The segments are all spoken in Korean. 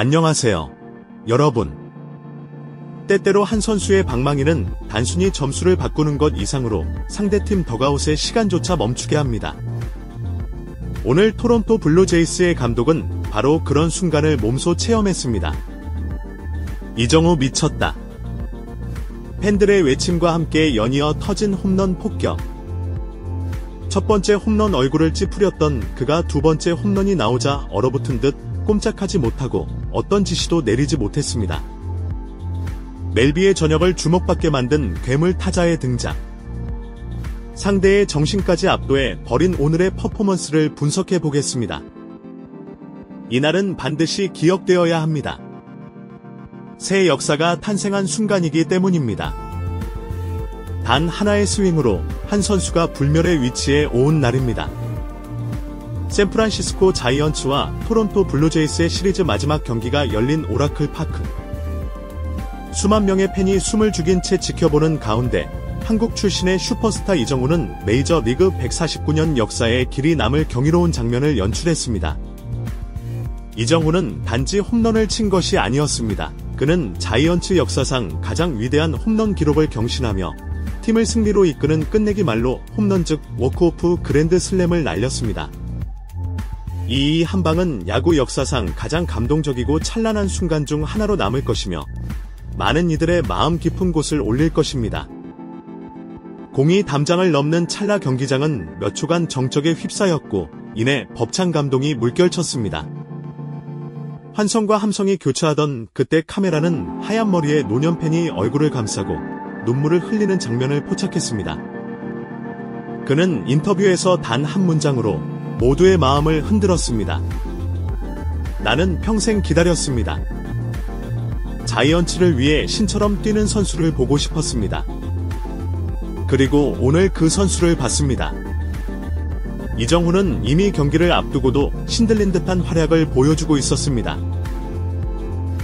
안녕하세요, 여러분. 때때로 한 선수의 방망이는 단순히 점수를 바꾸는 것 이상으로 상대팀 덕아웃의 시간조차 멈추게 합니다. 오늘 토론토 블루제이스의 감독은 바로 그런 순간을 몸소 체험했습니다. 이정후 미쳤다. 팬들의 외침과 함께 연이어 터진 홈런 폭격. 첫 번째 홈런 얼굴을 찌푸렸던 그가 두 번째 홈런이 나오자 얼어붙은 듯 꼼짝하지 못하고 어떤 지시도 내리지 못했습니다. 멜비의 저녁을 주목받게 만든 괴물 타자의 등장. 상대의 정신까지 압도해 버린 오늘의 퍼포먼스를 분석해 보겠습니다. 이날은 반드시 기억되어야 합니다. 새 역사가 탄생한 순간이기 때문입니다. 단 하나의 스윙으로 한 선수가 불멸의 위치에 오은 날입니다. 샌프란시스코 자이언츠와 토론토 블루제이스의 시리즈 마지막 경기가 열린 오라클 파크. 수만 명의 팬이 숨을 죽인 채 지켜보는 가운데 한국 출신의 슈퍼스타 이정후는 메이저리그 149년 역사에 길이 남을 경이로운 장면을 연출했습니다. 이정후는 단지 홈런을 친 것이 아니었습니다. 그는 자이언츠 역사상 가장 위대한 홈런 기록을 경신하며 팀을 승리로 이끄는 끝내기 말로 홈런 즉 워크오프 그랜드 슬램을 날렸습니다. 이 한 방은 야구 역사상 가장 감동적이고 찬란한 순간 중 하나로 남을 것이며 많은 이들의 마음 깊은 곳을 올릴 것입니다. 공이 담장을 넘는 찰나 경기장은 몇 초간 정적에 휩싸였고 이내 벅찬 감동이 물결쳤습니다. 환성과 함성이 교차하던 그때 카메라는 하얀 머리의 노년 팬이 얼굴을 감싸고 눈물을 흘리는 장면을 포착했습니다. 그는 인터뷰에서 단 한 문장으로 모두의 마음을 흔들었습니다. 나는 평생 기다렸습니다. 자이언츠를 위해 신처럼 뛰는 선수를 보고 싶었습니다. 그리고 오늘 그 선수를 봤습니다. 이정후는 이미 경기를 앞두고도 신들린 듯한 활약을 보여주고 있었습니다.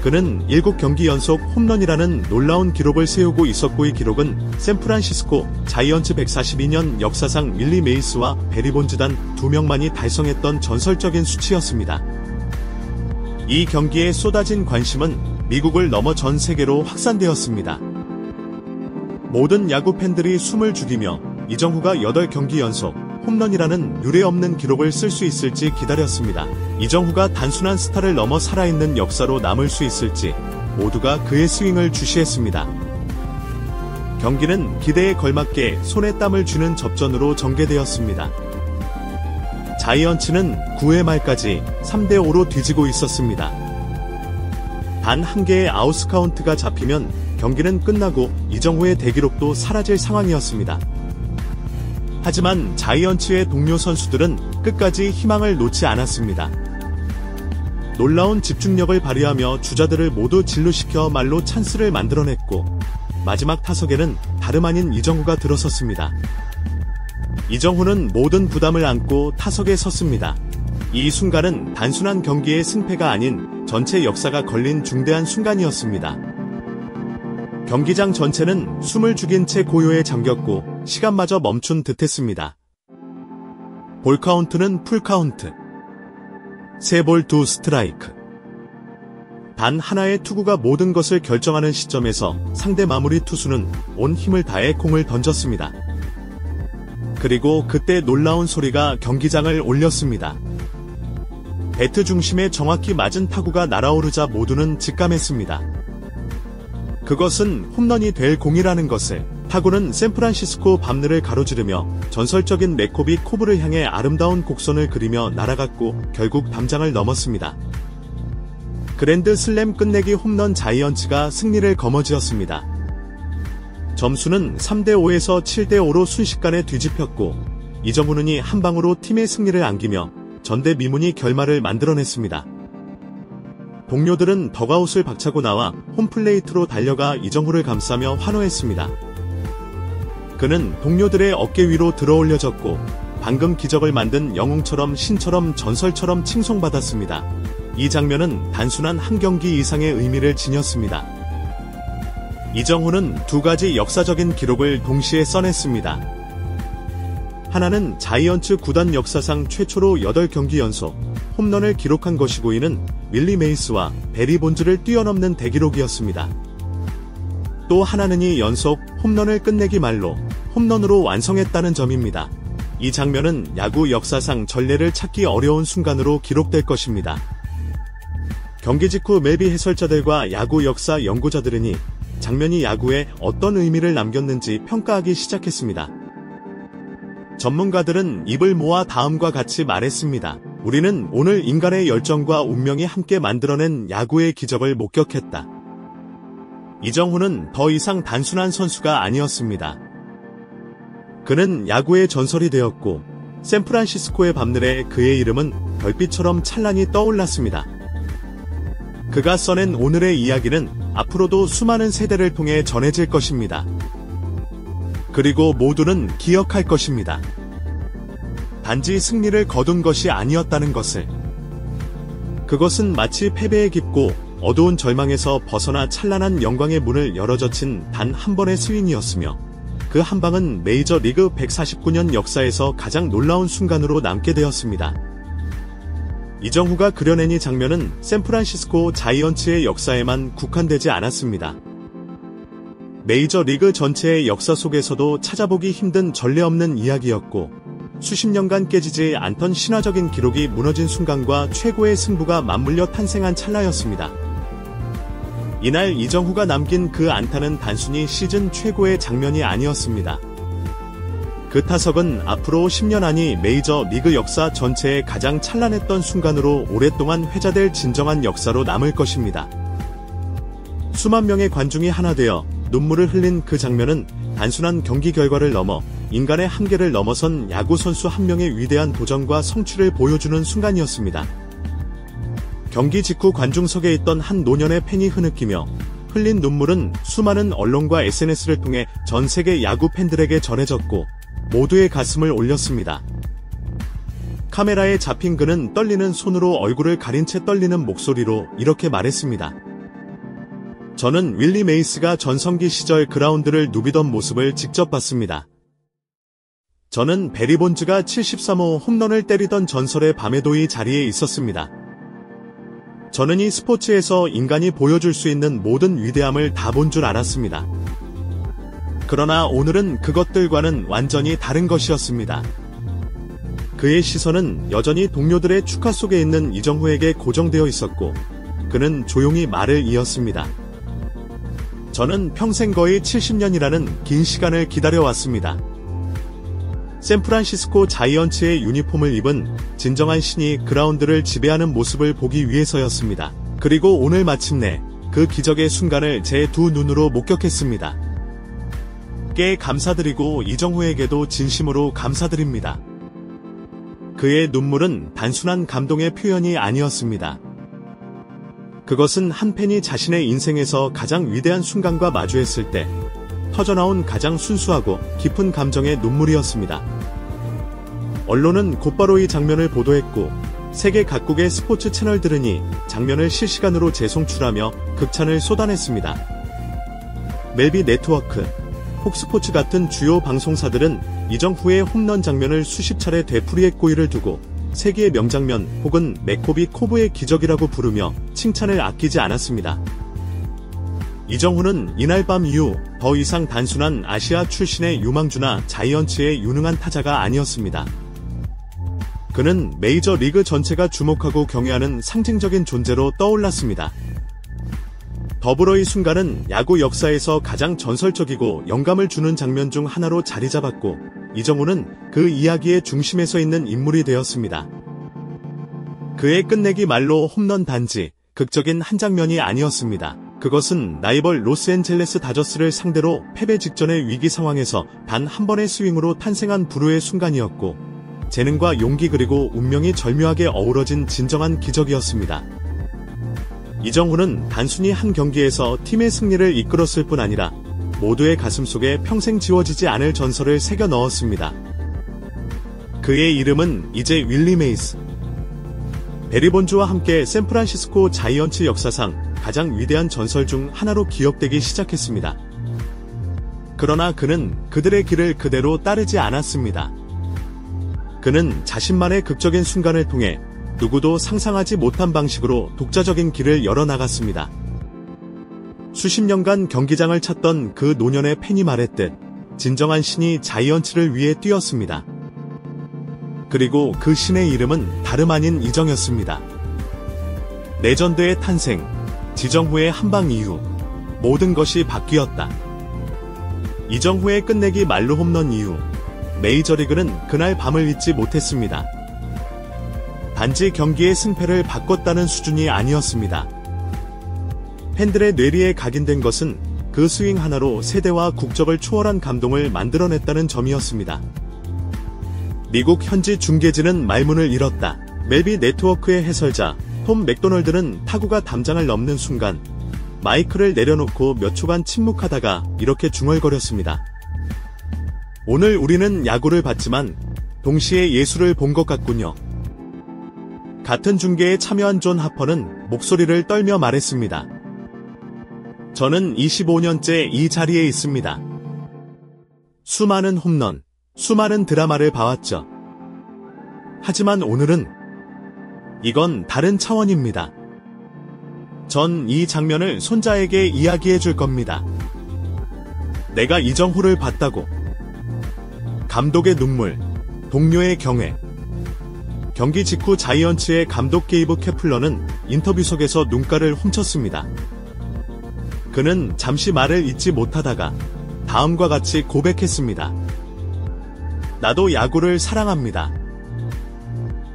그는 7경기 연속 홈런이라는 놀라운 기록을 세우고 있었고 이 기록은 샌프란시스코 자이언츠 142년 역사상 밀리 메이스와 베리 본즈 단 2명만이 달성했던 전설적인 수치였습니다. 이 경기에 쏟아진 관심은 미국을 넘어 전 세계로 확산되었습니다. 모든 야구 팬들이 숨을 죽이며 이정후가 8경기 연속 홈런이라는 유례없는 기록을 쓸 수 있을지 기다렸습니다. 이정후가 단순한 스타를 넘어 살아있는 역사로 남을 수 있을지 모두가 그의 스윙을 주시했습니다. 경기는 기대에 걸맞게 손에 땀을 쥐는 접전으로 전개되었습니다. 자이언츠는 9회 말까지 3대5로 뒤지고 있었습니다. 단 한 개의 아웃 카운트가 잡히면 경기는 끝나고 이정후의 대기록도 사라질 상황이었습니다. 하지만 자이언츠의 동료 선수들은 끝까지 희망을 놓지 않았습니다. 놀라운 집중력을 발휘하며 주자들을 모두 진루시켜 말로 찬스를 만들어냈고 마지막 타석에는 다름 아닌 이정후가 들어섰습니다. 이정후는 모든 부담을 안고 타석에 섰습니다. 이 순간은 단순한 경기의 승패가 아닌 전체 역사가 걸린 중대한 순간이었습니다. 경기장 전체는 숨을 죽인 채 고요에 잠겼고 시간마저 멈춘 듯했습니다. 볼 카운트는 풀 카운트. 3볼 2스트라이크. 단 하나의 투구가 모든 것을 결정하는 시점에서 상대 마무리 투수는 온 힘을 다해 공을 던졌습니다. 그리고 그때 놀라운 소리가 경기장을 올렸습니다. 배트 중심에 정확히 맞은 타구가 날아오르자 모두는 직감했습니다. 그것은 홈런이 될 공이라는 것을. 타구는 샌프란시스코 밤늘을 가로지르며 전설적인 레코비 코브를 향해 아름다운 곡선을 그리며 날아갔고 결국 담장을 넘었습니다. 그랜드 슬램 끝내기 홈런 자이언츠가 승리를 거머쥐었습니다. 점수는 3대5에서 7대5로 순식간에 뒤집혔고 이정후는 한 방으로 팀의 승리를 안기며 전대미문이 결말을 만들어냈습니다. 동료들은 덕아웃을 박차고 나와 홈플레이트로 달려가 이정후를 감싸며 환호했습니다. 그는 동료들의 어깨 위로 들어올려졌고 방금 기적을 만든 영웅처럼 신처럼 전설처럼 칭송받았습니다. 이 장면은 단순한 한 경기 이상의 의미를 지녔습니다. 이정후는 두 가지 역사적인 기록을 동시에 써냈습니다. 하나는 자이언츠 구단 역사상 최초로 8경기 연속 홈런을 기록한 것이고 이는 윌리 메이스와 베리 본즈를 뛰어넘는 대기록이었습니다. 또 하나는 이 연속 홈런을 끝내기 말로 홈런으로 완성했다는 점입니다. 이 장면은 야구 역사상 전례를 찾기 어려운 순간으로 기록될 것입니다. 경기 직후 멜비 해설자들과 야구 역사 연구자들은 이 장면이 야구에 어떤 의미를 남겼는지 평가하기 시작했습니다. 전문가들은 입을 모아 다음과 같이 말했습니다. 우리는 오늘 인간의 열정과 운명이 함께 만들어낸 야구의 기적을 목격했다. 이정후는 더 이상 단순한 선수가 아니었습니다. 그는 야구의 전설이 되었고 샌프란시스코의 밤늘에 그의 이름은 별빛처럼 찬란히 떠올랐습니다. 그가 써낸 오늘의 이야기는 앞으로도 수많은 세대를 통해 전해질 것입니다. 그리고 모두는 기억할 것입니다. 단지 승리를 거둔 것이 아니었다는 것을. 그것은 마치 패배에 깊고 어두운 절망에서 벗어나 찬란한 영광의 문을 열어젖힌 단 한 번의 스윙이었으며 그 한 방은 메이저리그 149년 역사에서 가장 놀라운 순간으로 남게 되었습니다. 이정후가 그려낸 이 장면은 샌프란시스코 자이언츠의 역사에만 국한되지 않았습니다. 메이저리그 전체의 역사 속에서도 찾아보기 힘든 전례 없는 이야기였고 수십 년간 깨지지 않던 신화적인 기록이 무너진 순간과 최고의 승부가 맞물려 탄생한 찰나였습니다. 이날 이정후가 남긴 그 안타는 단순히 시즌 최고의 장면이 아니었습니다. 그 타석은 앞으로 10년 안이 메이저 리그 역사 전체에 가장 찬란했던 순간으로 오랫동안 회자될 진정한 역사로 남을 것입니다. 수만 명의 관중이 하나 되어 눈물을 흘린 그 장면은 단순한 경기 결과를 넘어 인간의 한계를 넘어선 야구 선수 한 명의 위대한 도전과 성취를 보여주는 순간이었습니다. 경기 직후 관중석에 있던 한 노년의 팬이 흐느끼며 흘린 눈물은 수많은 언론과 SNS를 통해 전 세계 야구 팬들에게 전해졌고 모두의 가슴을 올렸습니다. 카메라에 잡힌 그는 떨리는 손으로 얼굴을 가린 채 떨리는 목소리로 이렇게 말했습니다. 저는 윌리 메이스가 전성기 시절 그라운드를 누비던 모습을 직접 봤습니다. 저는 베리 본즈가 73호 홈런을 때리던 전설의 밤에도 이 자리에 있었습니다. 저는 이 스포츠에서 인간이 보여줄 수 있는 모든 위대함을 다 본 줄 알았습니다. 그러나 오늘은 그것들과는 완전히 다른 것이었습니다. 그의 시선은 여전히 동료들의 축하 속에 있는 이정후에게 고정되어 있었고 그는 조용히 말을 이었습니다. 저는 평생 거의 70년이라는 긴 시간을 기다려왔습니다. 샌프란시스코 자이언츠의 유니폼을 입은 진정한 신이 그라운드를 지배하는 모습을 보기 위해서였습니다. 그리고 오늘 마침내 그 기적의 순간을 제 두 눈으로 목격했습니다. 께 감사드리고 이정후에게도 진심으로 감사드립니다. 그의 눈물은 단순한 감동의 표현이 아니었습니다. 그것은 한 팬이 자신의 인생에서 가장 위대한 순간과 마주했을 때 터져나온 가장 순수하고 깊은 감정의 눈물이었습니다. 언론은 곧바로 이 장면을 보도했고 세계 각국의 스포츠 채널들은 이 장면을 실시간으로 재송출하며 극찬을 쏟아냈습니다. 멜비 네트워크, 폭스포츠 같은 주요 방송사들은 이정후의 홈런 장면을 수십 차례 되풀이했고 이를 두고 세계의 명장면 혹은 맥코비 코브의 기적이라고 부르며 칭찬을 아끼지 않았습니다. 이정후는 이날 밤 이후 더 이상 단순한 아시아 출신의 유망주나 자이언츠의 유능한 타자가 아니었습니다. 그는 메이저 리그 전체가 주목하고 경외하는 상징적인 존재로 떠올랐습니다. 더불어 이 순간은 야구 역사에서 가장 전설적이고 영감을 주는 장면 중 하나로 자리 잡았고 이정후는 그 이야기의 중심에 서 있는 인물이 되었습니다. 그의 끝내기 말로 홈런 단지 극적인 한 장면이 아니었습니다. 그것은 라이벌 로스앤젤레스 다저스를 상대로 패배 직전의 위기 상황에서 단 한 번의 스윙으로 탄생한 불후의 순간이었고 재능과 용기 그리고 운명이 절묘하게 어우러진 진정한 기적이었습니다. 이정후는 단순히 한 경기에서 팀의 승리를 이끌었을 뿐 아니라 모두의 가슴속에 평생 지워지지 않을 전설을 새겨 넣었습니다. 그의 이름은 이제 윌리 메이스. 베리 본즈와 함께 샌프란시스코 자이언츠 역사상 가장 위대한 전설 중 하나로 기억되기 시작했습니다. 그러나 그는 그들의 길을 그대로 따르지 않았습니다. 그는 자신만의 극적인 순간을 통해 누구도 상상하지 못한 방식으로 독자적인 길을 열어나갔습니다. 수십 년간 경기장을 찾던 그 노년의 팬이 말했듯 진정한 신이 자이언츠를 위해 뛰었습니다. 그리고 그 신의 이름은 다름 아닌 이정이었습니다. 레전드의 탄생, 지정후의 한방 이후 모든 것이 바뀌었다. 이정후의 끝내기 말루 홈런 이후 메이저리그는 그날 밤을 잊지 못했습니다. 단지 경기의 승패를 바꿨다는 수준이 아니었습니다. 팬들의 뇌리에 각인된 것은 그 스윙 하나로 세대와 국적을 초월한 감동을 만들어냈다는 점이었습니다. 미국 현지 중계진은 말문을 잃었다. 멜비 네트워크의 해설자 톰 맥도널드는 타구가 담장을 넘는 순간 마이크를 내려놓고 몇 초간 침묵하다가 이렇게 중얼거렸습니다. 오늘 우리는 야구를 봤지만 동시에 예술을 본 것 같군요. 같은 중계에 참여한 존 하퍼는 목소리를 떨며 말했습니다. 저는 25년째 이 자리에 있습니다. 수많은 홈런, 수많은 드라마를 봐왔죠. 하지만 오늘은 이건 다른 차원입니다. 전 이 장면을 손자에게 이야기해 줄 겁니다. 내가 이정후를 봤다고. 감독의 눈물, 동료의 경외. 경기 직후 자이언츠의 감독 게이브 케플러는 인터뷰 속에서 눈가를 훔쳤습니다. 그는 잠시 말을 잇지 못하다가 다음과 같이 고백했습니다. 나도 야구를 사랑합니다.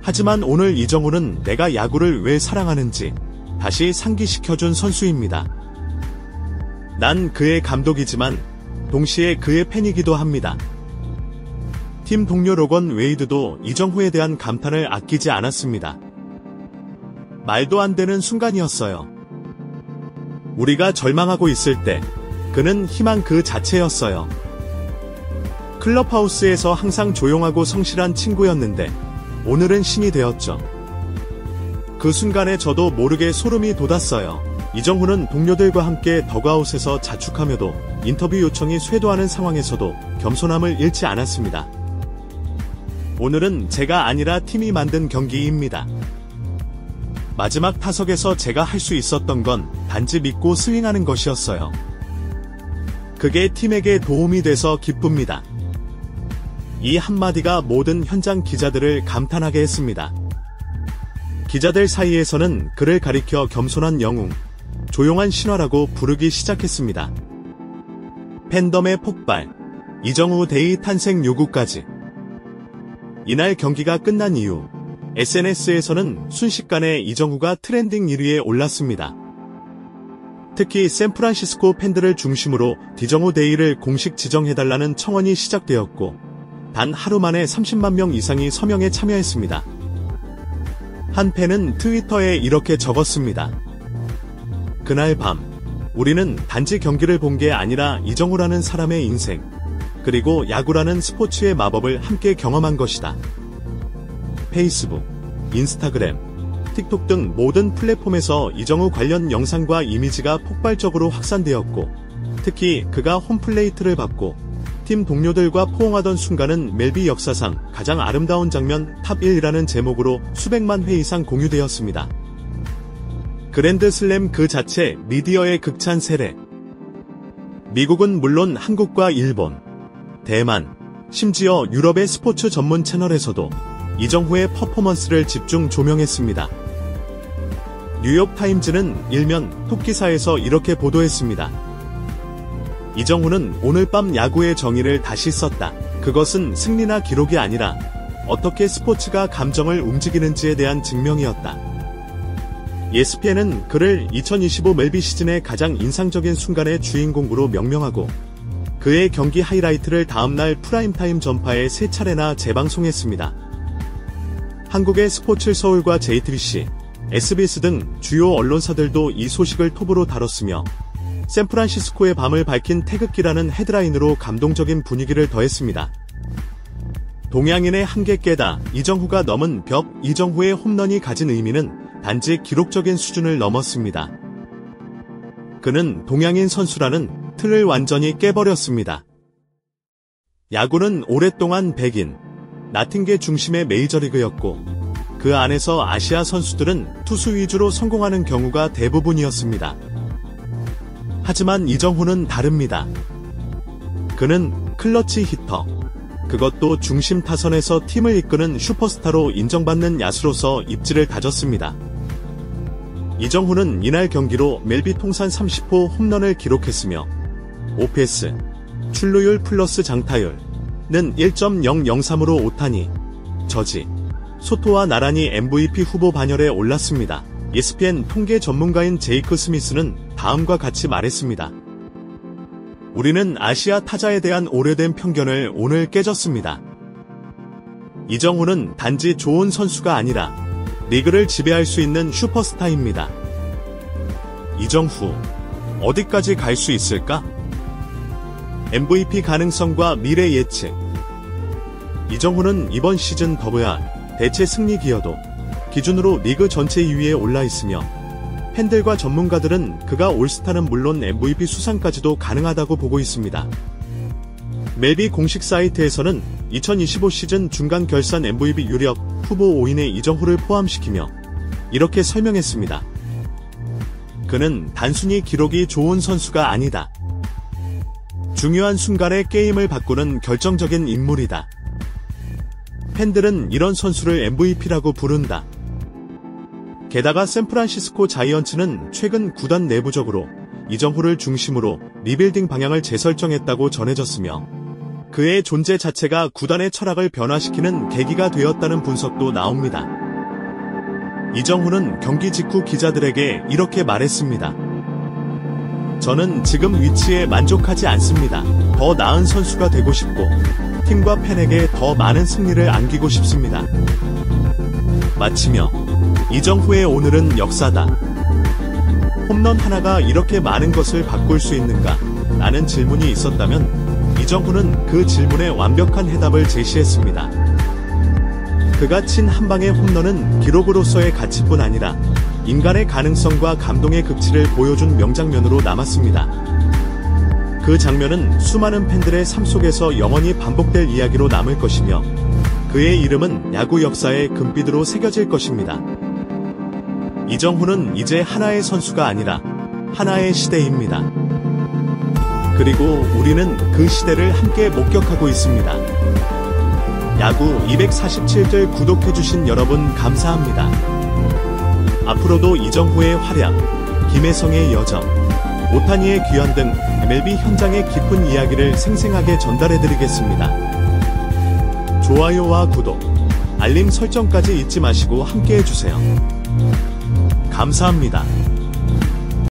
하지만 오늘 이정후는 내가 야구를 왜 사랑하는지 다시 상기시켜준 선수입니다. 난 그의 감독이지만 동시에 그의 팬이기도 합니다. 팀 동료 로건 웨이드도 이정후에 대한 감탄을 아끼지 않았습니다. 말도 안 되는 순간이었어요. 우리가 절망하고 있을 때 그는 희망 그 자체였어요. 클럽하우스에서 항상 조용하고 성실한 친구였는데 오늘은 신이 되었죠. 그 순간에 저도 모르게 소름이 돋았어요. 이정후는 동료들과 함께 더그아웃에서 자축하며도 인터뷰 요청이 쇄도하는 상황에서도 겸손함을 잃지 않았습니다. 오늘은 제가 아니라 팀이 만든 경기입니다. 마지막 타석에서 제가 할 수 있었던 건 단지 믿고 스윙하는 것이었어요. 그게 팀에게 도움이 돼서 기쁩니다. 이 한마디가 모든 현장 기자들을 감탄하게 했습니다. 기자들 사이에서는 그를 가리켜 겸손한 영웅, 조용한 신화라고 부르기 시작했습니다. 팬덤의 폭발, 이정후 데이 탄생 요구까지. 이날 경기가 끝난 이후 SNS에서는 순식간에 이정후가 트렌딩 1위에 올랐습니다. 특히 샌프란시스코 팬들을 중심으로 디정후 데이를 공식 지정해달라는 청원이 시작되었고 단 하루 만에 30만 명 이상이 서명에 참여했습니다. 한 팬은 트위터에 이렇게 적었습니다. 그날 밤, 우리는 단지 경기를 본 게 아니라 이정후라는 사람의 인생, 그리고 야구라는 스포츠의 마법을 함께 경험한 것이다. 페이스북, 인스타그램, 틱톡 등 모든 플랫폼에서 이정후 관련 영상과 이미지가 폭발적으로 확산되었고, 특히 그가 홈플레이트를 밟고 팀 동료들과 포옹하던 순간은 멜비 역사상 가장 아름다운 장면 탑 1이라는 제목으로 수백만 회 이상 공유되었습니다. 그랜드슬램 그 자체 미디어의 극찬 세례. 미국은 물론 한국과 일본, 대만, 심지어 유럽의 스포츠 전문 채널에서도 이정후의 퍼포먼스를 집중 조명했습니다. 뉴욕타임즈는 일면 톱기사에서 이렇게 보도했습니다. 이정후는 오늘 밤 야구의 정의를 다시 썼다. 그것은 승리나 기록이 아니라 어떻게 스포츠가 감정을 움직이는지에 대한 증명이었다. ESPN은 그를 2025 멜비 시즌의 가장 인상적인 순간의 주인공으로 명명하고 그의 경기 하이라이트를 다음날 프라임타임 전파에 3차례나 재방송했습니다. 한국의 스포츠 서울과 JTBC, SBS 등 주요 언론사들도 이 소식을 톱으로 다뤘으며 샌프란시스코의 밤을 밝힌 태극기라는 헤드라인으로 감동적인 분위기를 더했습니다. 동양인의 한계 깨다 이정후가 넘은 벽. 이정후의 홈런이 가진 의미는 단지 기록적인 수준을 넘었습니다. 그는 동양인 선수라는 틀을 완전히 깨버렸습니다. 야구는 오랫동안 백인, 나팅게 중심의 메이저리그였고 그 안에서 아시아 선수들은 투수 위주로 성공하는 경우가 대부분이었습니다. 하지만 이정후는 다릅니다. 그는 클러치 히터, 그것도 중심 타선에서 팀을 이끄는 슈퍼스타로 인정받는 야수로서 입지를 다졌습니다. 이정후는 이날 경기로 멜비 통산 30호 홈런을 기록했으며 OPS, 출루율 플러스 장타율은 1.003으로 오타니, 저지, 소토와 나란히 MVP 후보 반열에 올랐습니다. ESPN 통계 전문가인 제이크 스미스는 다음과 같이 말했습니다. 우리는 아시아 타자에 대한 오래된 편견을 오늘 깨졌습니다. 이정후는 단지 좋은 선수가 아니라 리그를 지배할 수 있는 슈퍼스타입니다. 이정후, 어디까지 갈 수 있을까? MVP 가능성과 미래 예측. 이정후는 이번 시즌 WR 대체 승리 기여도 기준으로 리그 전체 2위에 올라 있으며 팬들과 전문가들은 그가 올스타는 물론 MVP 수상까지도 가능하다고 보고 있습니다. 멜비 공식 사이트에서는 2025 시즌 중간 결산 MVP 유력 후보 5인에 이정후를 포함시키며 이렇게 설명했습니다. 그는 단순히 기록이 좋은 선수가 아니다. 중요한 순간에 게임을 바꾸는 결정적인 인물이다. 팬들은 이런 선수를 MVP라고 부른다. 게다가 샌프란시스코 자이언츠는 최근 구단 내부적으로 이정후를 중심으로 리빌딩 방향을 재설정했다고 전해졌으며 그의 존재 자체가 구단의 철학을 변화시키는 계기가 되었다는 분석도 나옵니다. 이정후는 경기 직후 기자들에게 이렇게 말했습니다. 저는 지금 위치에 만족하지 않습니다. 더 나은 선수가 되고 싶고 팀과 팬에게 더 많은 승리를 안기고 싶습니다. 마치며 이정후의 오늘은 역사다. 홈런 하나가 이렇게 많은 것을 바꿀 수 있는가? 라는 질문이 있었다면 이정후는 그 질문에 완벽한 해답을 제시했습니다. 그가 친 한 방의 홈런은 기록으로서의 가치뿐 아니라 인간의 가능성과 감동의 극치를 보여준 명장면으로 남았습니다. 그 장면은 수많은 팬들의 삶 속에서 영원히 반복될 이야기로 남을 것이며 그의 이름은 야구 역사의 금빛으로 새겨질 것입니다. 이정후는 이제 하나의 선수가 아니라 하나의 시대입니다. 그리고 우리는 그 시대를 함께 목격하고 있습니다. 야구 247절 구독해주신 여러분 감사합니다. 앞으로도 이정후의 활약, 김혜성의 여정, 오타니의 귀환 등 MLB 현장의 깊은 이야기를 생생하게 전달해드리겠습니다. 좋아요와 구독, 알림 설정까지 잊지 마시고 함께해주세요. 감사합니다.